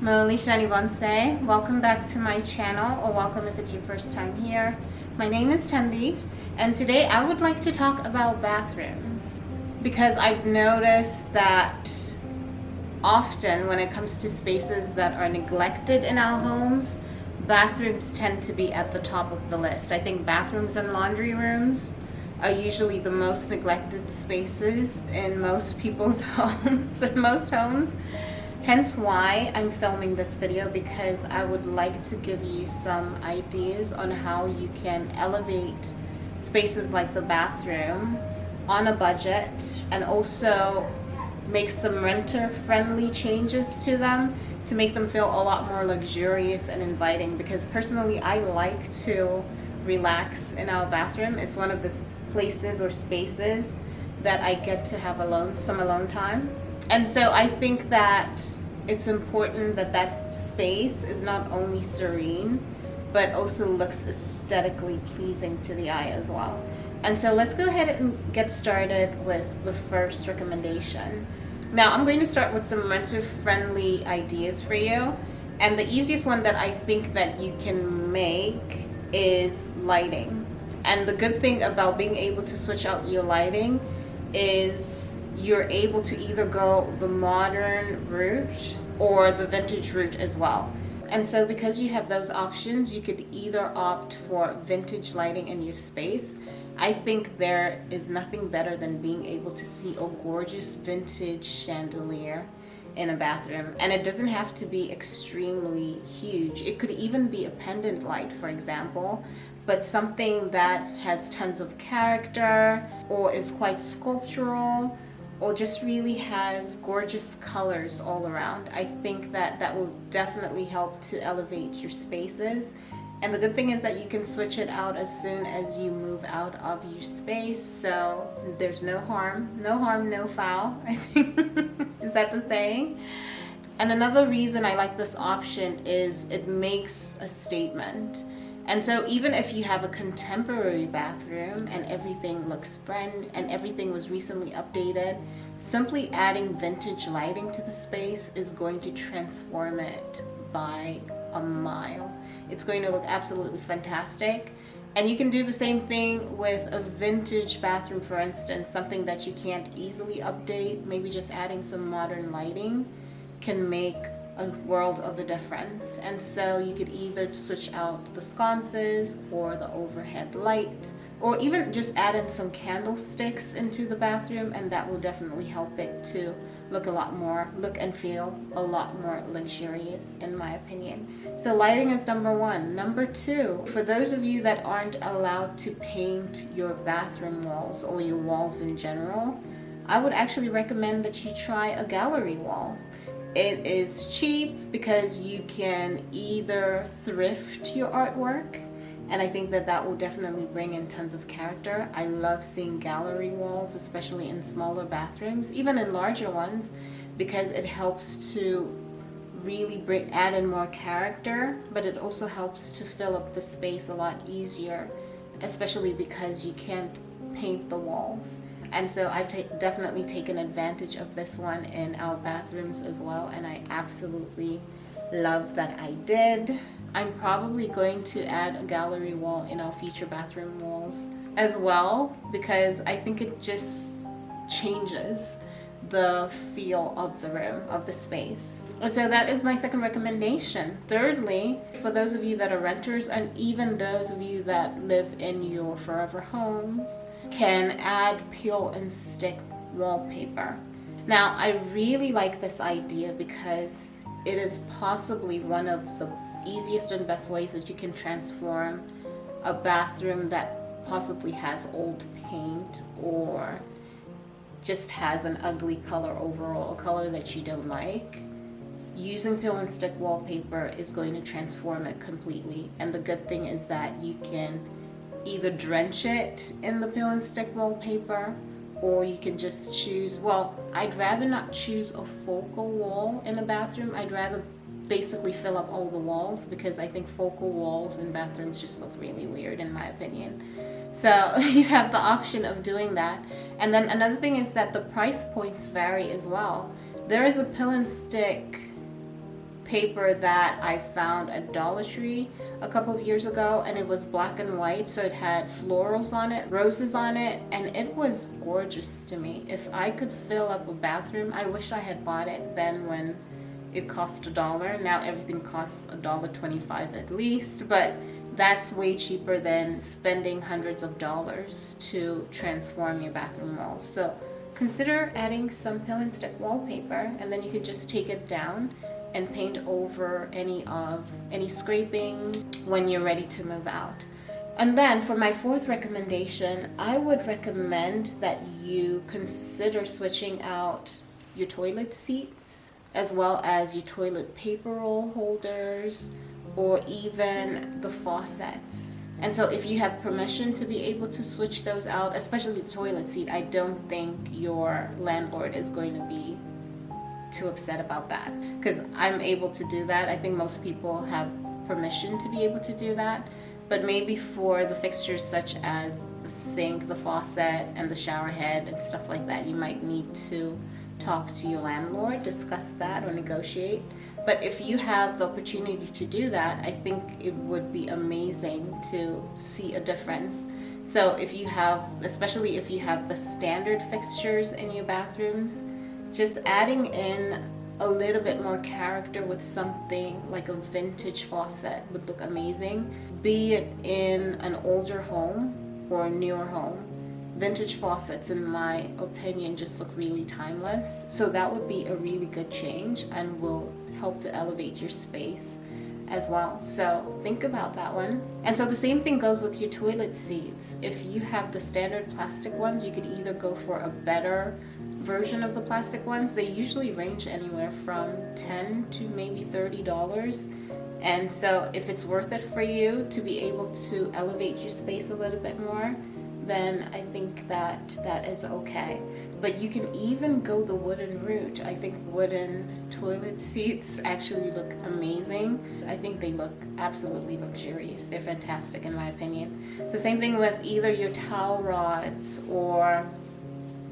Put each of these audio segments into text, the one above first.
Molisha Bonse. Welcome back to my channel, or welcome if it's your first time here. My name is Tanvi, and today I would like to talk about bathrooms because I've noticed that often when it comes to spaces that are neglected in our homes, bathrooms tend to be at the top of the list. I think bathrooms and laundry rooms are usually the most neglected spaces in most people's homes, in most homes. Hence why I'm filming this video, because I would like to give you some ideas on how you can elevate spaces like the bathroom on a budget and also make some renter friendly changes to them to make them feel a lot more luxurious and inviting. Because personally I like to relax in our bathroom. It's one of the places or spaces that I get to have some alone time. And so I think that it's important that that space is not only serene, but also looks aesthetically pleasing to the eye as well. And so let's go ahead and get started with the first recommendation. Now I'm going to start with some renter-friendly ideas for you. And the easiest one that I think that you can make is lighting. And the good thing about being able to switch out your lighting is you're able to either go the modern route or the vintage route as well. And so because you have those options, you could either opt for vintage lighting in your space. I think there is nothing better than being able to see a gorgeous vintage chandelier in a bathroom. And it doesn't have to be extremely huge. It could even be a pendant light, for example, but something that has tons of character or is quite sculptural, or just really has gorgeous colors all around. I think that that will definitely help to elevate your spaces. And the good thing is that you can switch it out as soon as you move out of your space. So there's no harm, no foul, I think. Is that the saying? And another reason I like this option is it makes a statement. And so even if you have a contemporary bathroom and everything looks brand and everything was recently updated, simply adding vintage lighting to the space is going to transform it by a mile. It's going to look absolutely fantastic. And you can do the same thing with a vintage bathroom, for instance, something that you can't easily update. Maybe just adding some modern lighting can make a world of a difference. And so you could either switch out the sconces or the overhead light, or even just add in some candlesticks into the bathroom, and that will definitely help it to look and feel a lot more luxurious, in my opinion. So lighting is number one. Number two, for those of you that aren't allowed to paint your bathroom walls or your walls in general, I would actually recommend that you try a gallery wall. It is cheap because you can either thrift your artwork, and I think that that will definitely bring in tons of character. I love seeing gallery walls, especially in smaller bathrooms, even in larger ones, because it helps to really add in more character, but it also helps to fill up the space a lot easier, especially because you can't paint the walls. And so I've definitely taken advantage of this one in our bathrooms as well, and I absolutely love that I did. I'm probably going to add a gallery wall in our future bathroom walls as well, because I think it just changes the feel of the room, of the space. And so that is my second recommendation. Thirdly, for those of you that are renters, and even those of you that live in your forever homes, can add peel and stick wallpaper. Now, I really like this idea because it is possibly one of the easiest and best ways that you can transform a bathroom that possibly has old paint or just has an ugly color overall, a color that you don't like. Using peel and stick wallpaper is going to transform it completely. And the good thing is that you can either drench it in the peel and stick wallpaper, or you can just choose, well, I'd rather not choose a focal wall in a bathroom. I'd rather basically fill up all the walls, because I think focal walls in bathrooms just look really weird, in my opinion. So you have the option of doing that. And then another thing is that the price points vary as well. There is a peel and stick paper that I found at Dollar Tree a couple of years ago, and it was black and white, so it had florals on it, roses on it, and it was gorgeous to me. If I could fill up a bathroom, I wish I had bought it then when it cost $1. Now everything costs $1.25 at least, but that's way cheaper than spending hundreds of dollars to transform your bathroom walls. So consider adding some peel and stick wallpaper, and then you could just take it down and paint over any scraping when you're ready to move out. And then for my fourth recommendation, I would recommend that you consider switching out your toilet seats as well as your toilet paper roll holders or even the faucets. And so if you have permission to be able to switch those out, especially the toilet seat, I don't think your landlord is going to be too upset about that, because I'm able to do that. I think most people have permission to be able to do that, but maybe for the fixtures such as the sink, the faucet, and the shower head and stuff like that, you might need to talk to your landlord, discuss that, or negotiate. But if you have the opportunity to do that, I think it would be amazing to see a difference. So if you have, especially if you have the standard fixtures in your bathrooms, just adding in a little bit more character with something like a vintage faucet would look amazing. Be it in an older home or a newer home, vintage faucets, in my opinion, just look really timeless. So that would be a really good change and will help to elevate your space as well. So think about that one. And so the same thing goes with your toilet seats. If you have the standard plastic ones, you could either go for a better version of the plastic ones. They usually range anywhere from $10 to maybe $30. And so if it's worth it for you to be able to elevate your space a little bit more, then I think that is okay. But you can even go the wooden route. I think wooden toilet seats actually look amazing. I think they look absolutely luxurious. They're fantastic in my opinion. So same thing with either your towel rods or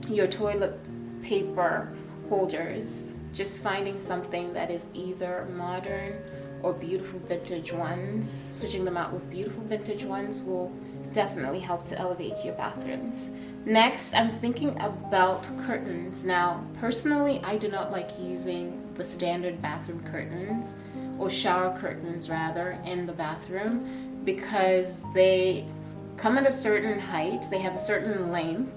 your toilet paper holders. Just finding something that is either modern or beautiful vintage ones. Switching them out with beautiful vintage ones will definitely help to elevate your bathrooms. Next, I'm thinking about curtains. Now, personally, I do not like using the standard bathroom curtains, or shower curtains rather, in the bathroom, because they come at a certain height, they have a certain length,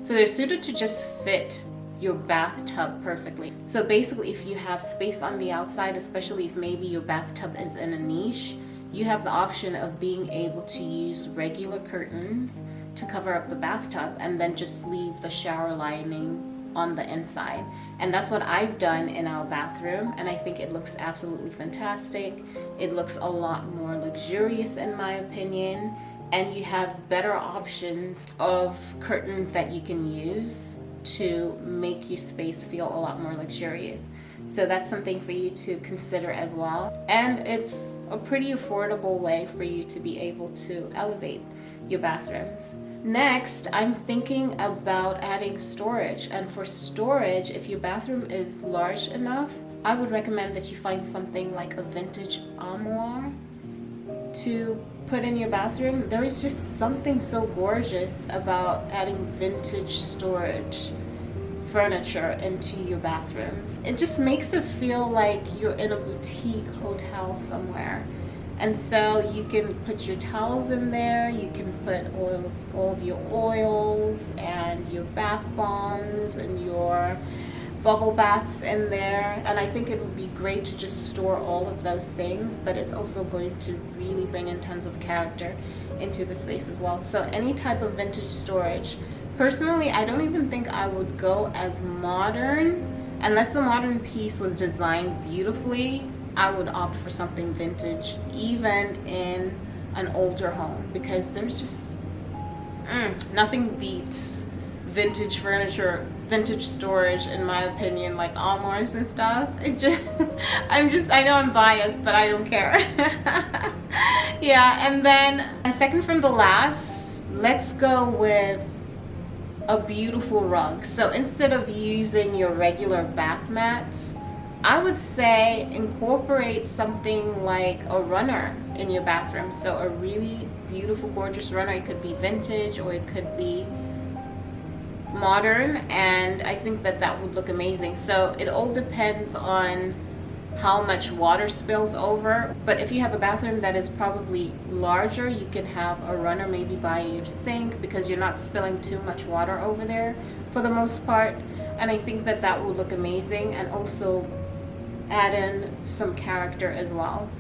so they're suited to just fit your bathtub perfectly. So basically, if you have space on the outside, especially if maybe your bathtub is in a niche, you have the option of being able to use regular curtains to cover up the bathtub and then just leave the shower lining on the inside. And that's what I've done in our bathroom, and I think it looks absolutely fantastic. It looks a lot more luxurious in my opinion, and you have better options of curtains that you can use to make your space feel a lot more luxurious. So that's something for you to consider as well. And it's a pretty affordable way for you to be able to elevate your bathrooms. Next, I'm thinking about adding storage. And for storage, if your bathroom is large enough, I would recommend that you find something like a vintage armoire to put in your bathroom. There is just something so gorgeous about adding vintage storage furniture into your bathrooms. It just makes it feel like you're in a boutique hotel somewhere. And so you can put your towels in there, you can put all of your oils and your bath bombs and your bubble baths in there. And I think it would be great to just store all of those things, but it's also going to really bring in tons of character into the space as well. So any type of vintage storage. Personally, I don't even think I would go as modern. Unless the modern piece was designed beautifully, I would opt for something vintage, even in an older home, because there's just nothing beats vintage furniture, vintage storage, in my opinion, like armoires and stuff. It just, I know I'm biased, but I don't care. Yeah, and then second from the last, let's go with a beautiful rug. So instead of using your regular bath mats I would say incorporate something like a runner in your bathroom. So a really beautiful, gorgeous runner. It could be vintage or it could be modern, and I think that that would look amazing. So it all depends on how much water spills over. But if you have a bathroom that is probably larger, you can have a runner maybe by your sink because you're not spilling too much water over there for the most part. And I think that that will look amazing and also add in some character as well.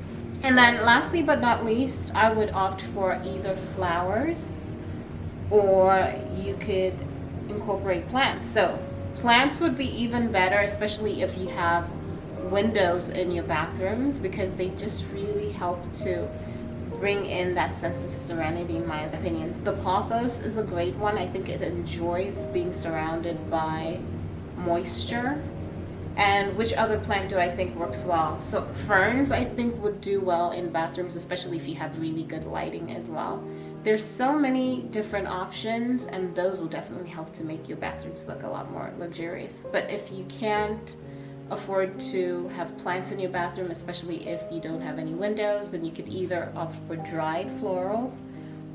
And then lastly but not least, I would opt for either flowers or you could incorporate plants. So plants would be even better, especially if you have windows in your bathrooms, because they just really help to bring in that sense of serenity, in my opinion. The pothos is a great one. I think it enjoys being surrounded by moisture. And which other plant do I think works well? So ferns, I think, would do well in bathrooms, especially if you have really good lighting as well. There's so many different options, and those will definitely help to make your bathrooms look a lot more luxurious. But if you can't afford to have plants in your bathroom, especially if you don't have any windows, then you could either opt for dried florals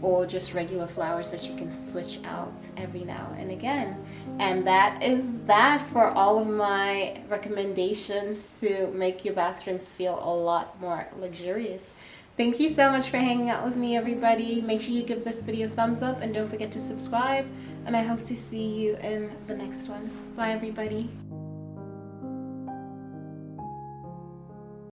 or just regular flowers that you can switch out every now and again. And that is that for all of my recommendations to make your bathrooms feel a lot more luxurious. Thank you so much for hanging out with me, everybody. Make sure you give this video a thumbs up and don't forget to subscribe. And I hope to see you in the next one. Bye, everybody.